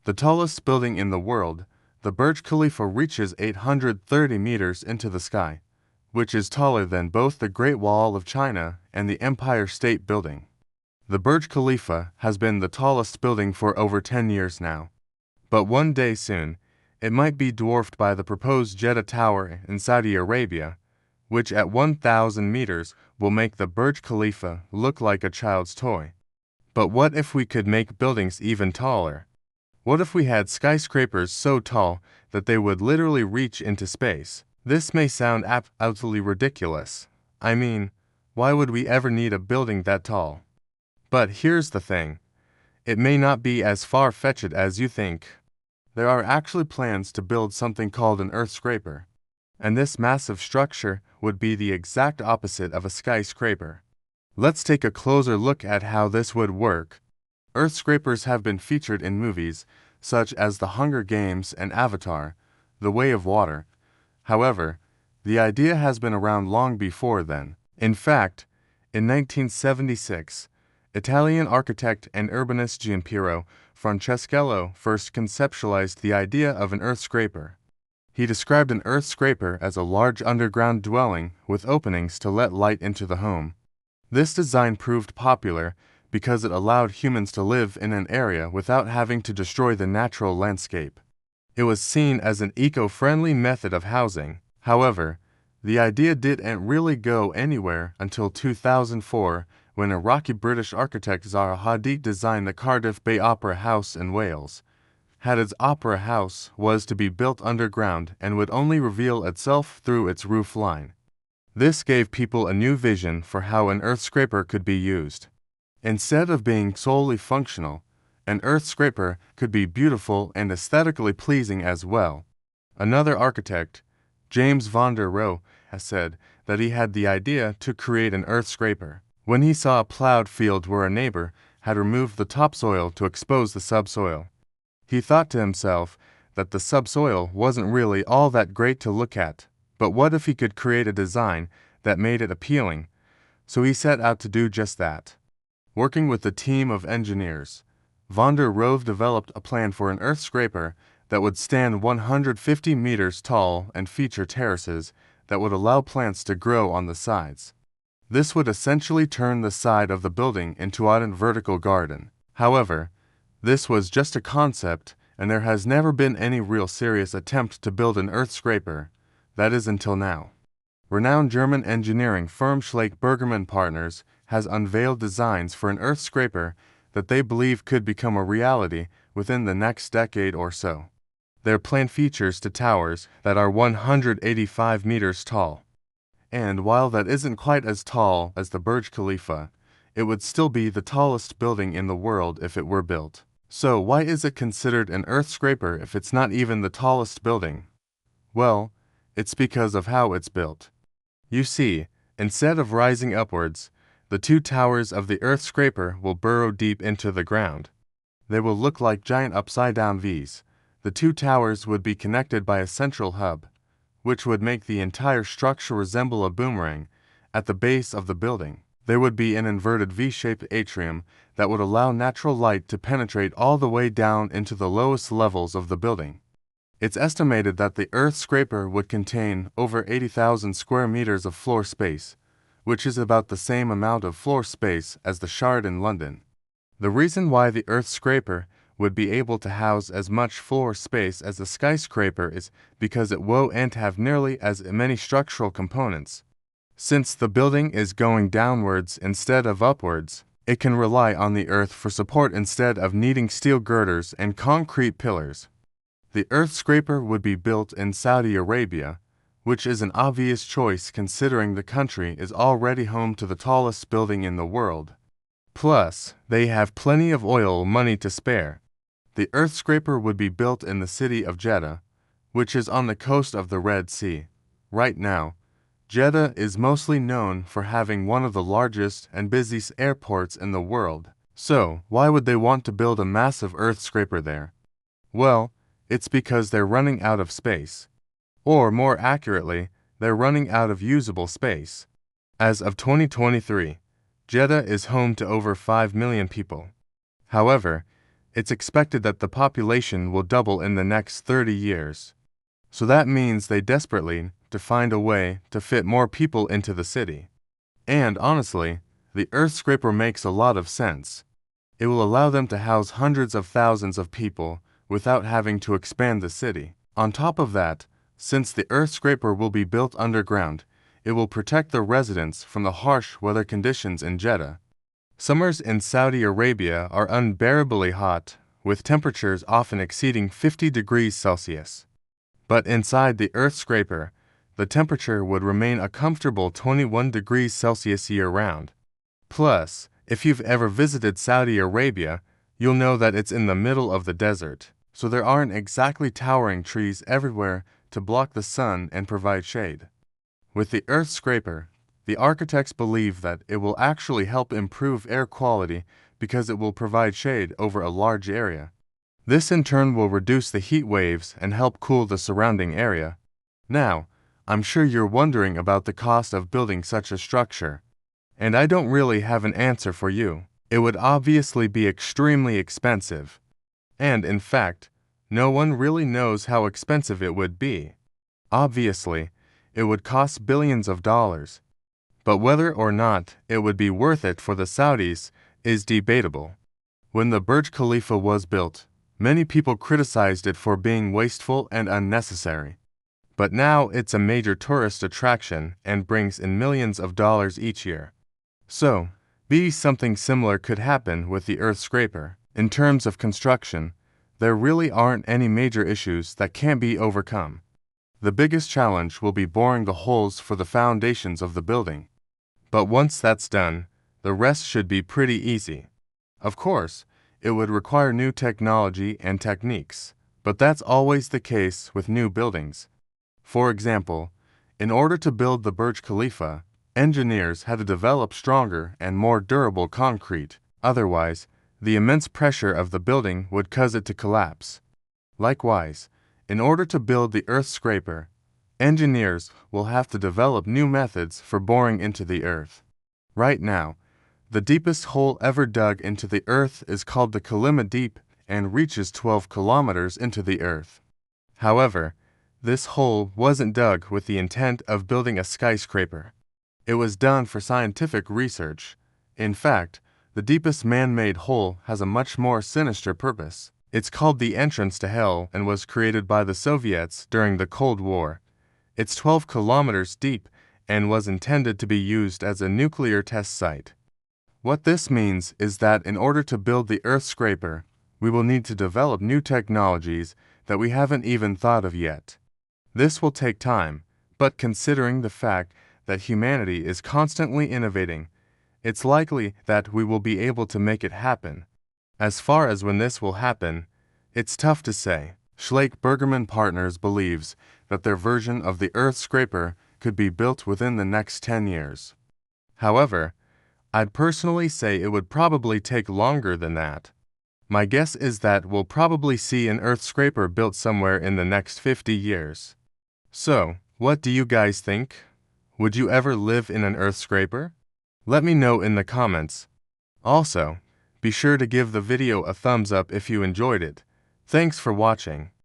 The tallest building in the world, the Burj Khalifa reaches 830 meters into the sky, which is taller than both the Great Wall of China and the Empire State Building. The Burj Khalifa has been the tallest building for over 10 years now. But one day soon, it might be dwarfed by the proposed Jeddah Tower in Saudi Arabia, which at 1,000 meters will make the Burj Khalifa look like a child's toy. But what if we could make buildings even taller? What if we had skyscrapers so tall that they would literally reach into space? This may sound absolutely ridiculous. I mean, why would we ever need a building that tall? But here's the thing. It may not be as far-fetched as you think. There are actually plans to build something called an earth scraper. And this massive structure would be the exact opposite of a skyscraper. Let's take a closer look at how this would work. Earth scrapers have been featured in movies such as The Hunger Games and Avatar, The Way of Water. However, the idea has been around long before then. In fact, in 1976, Italian architect and urbanist Giampiero Francescello first conceptualized the idea of an earth scraper. He described an earth scraper as a large underground dwelling with openings to let light into the home. This design proved popular because it allowed humans to live in an area without having to destroy the natural landscape. It was seen as an eco-friendly method of housing. However, the idea didn't really go anywhere until 2004, when Iraqi British architect Zaha Hadid designed the Cardiff Bay Opera House in Wales. Hadid's opera house was to be built underground and would only reveal itself through its roof line. This gave people a new vision for how an earth scraper could be used. Instead of being solely functional, an earth scraper could be beautiful and aesthetically pleasing as well. Another architect, James van der Rohe, has said that he had the idea to create an earth scraper when he saw a plowed field where a neighbor had removed the topsoil to expose the subsoil. He thought to himself that the subsoil wasn't really all that great to look at, but what if he could create a design that made it appealing? So he set out to do just that. Working with a team of engineers, van der Rohe developed a plan for an earth scraper that would stand 150 meters tall and feature terraces that would allow plants to grow on the sides. This would essentially turn the side of the building into a vertical garden. However, this was just a concept, and there has never been any real serious attempt to build an earth scraper. That is until now. Renowned German engineering firm Schlake Bergermann Partners has unveiled designs for an earth scraper that they believe could become a reality within the next decade or so. Their plan features two towers that are 185 meters tall. And while that isn't quite as tall as the Burj Khalifa, it would still be the tallest building in the world if it were built. So why is it considered an earth scraper if it's not even the tallest building? Well, it's because of how it's built. You see, instead of rising upwards, the two towers of the earth scraper will burrow deep into the ground. They will look like giant upside-down V's. The two towers would be connected by a central hub, which would make the entire structure resemble a boomerang. At the base of the building, there would be an inverted V-shaped atrium that would allow natural light to penetrate all the way down into the lowest levels of the building. It's estimated that the earth scraper would contain over 80,000 square meters of floor space, which is about the same amount of floor space as the Shard in London. The reason why the earth scraper would be able to house as much floor space as a skyscraper is because it won't have nearly as many structural components. Since the building is going downwards instead of upwards, it can rely on the earth for support instead of needing steel girders and concrete pillars. The earth scraper would be built in Saudi Arabia, which is an obvious choice considering the country is already home to the tallest building in the world. Plus, they have plenty of oil money to spare. The earth scraper would be built in the city of Jeddah, which is on the coast of the Red Sea. Right now, Jeddah is mostly known for having one of the largest and busiest airports in the world. So, why would they want to build a massive earth scraper there? Well, it's because they're running out of space. Or more accurately, they're running out of usable space. As of 2023, Jeddah is home to over 5 million people. However, It's expected that the population will double in the next 30 years. So that means they desperately need to find a way to fit more people into the city. And honestly, the Earth scraper makes a lot of sense. It will allow them to house hundreds of thousands of people without having to expand the city. On top of that, since the Earth scraper will be built underground, it will protect the residents from the harsh weather conditions in Jeddah. Summers in Saudi Arabia are unbearably hot, with temperatures often exceeding 50 degrees Celsius. But inside the Earth scraper, the temperature would remain a comfortable 21 degrees Celsius year-round. Plus, if you've ever visited Saudi Arabia, you'll know that it's in the middle of the desert, so there aren't exactly towering trees everywhere to block the sun and provide shade. With the Earth scraper, the architects believe that it will actually help improve air quality because it will provide shade over a large area. This in turn will reduce the heat waves and help cool the surrounding area. Now, I'm sure you're wondering about the cost of building such a structure. And I don't really have an answer for you. It would obviously be extremely expensive. And in fact, no one really knows how expensive it would be. Obviously, it would cost billions of dollars. But whether or not it would be worth it for the Saudis is debatable. When the Burj Khalifa was built, many people criticized it for being wasteful and unnecessary. But now it's a major tourist attraction and brings in millions of dollars each year. So, maybe something similar could happen with the Earth scraper. In terms of construction, there really aren't any major issues that can't be overcome. The biggest challenge will be boring the holes for the foundations of the building. But once that's done, the rest should be pretty easy. Of course, it would require new technology and techniques, but that's always the case with new buildings. For example, in order to build the Burj Khalifa, engineers had to develop stronger and more durable concrete. Otherwise, the immense pressure of the building would cause it to collapse. Likewise, in order to build the Earth scraper, engineers will have to develop new methods for boring into the Earth. Right now, the deepest hole ever dug into the Earth is called the Kalima Deep and reaches 12 kilometers into the Earth. However, this hole wasn't dug with the intent of building a skyscraper. It was done for scientific research. In fact, the deepest man-made hole has a much more sinister purpose. It's called the entrance to hell and was created by the Soviets during the Cold War. It's 12 kilometers deep and was intended to be used as a nuclear test site. What this means is that in order to build the Earth scraper, we will need to develop new technologies that we haven't even thought of yet. This will take time, but considering the fact that humanity is constantly innovating, it's likely that we will be able to make it happen. As far as when this will happen, it's tough to say. Schleich Bergerman Partners believes that their version of the Earth scraper could be built within the next 10 years. However, I'd personally say it would probably take longer than that. My guess is that we'll probably see an Earth scraper built somewhere in the next 50 years. So, what do you guys think? Would you ever live in an Earth scraper? Let me know in the comments. Also, be sure to give the video a thumbs up if you enjoyed it. Thanks for watching.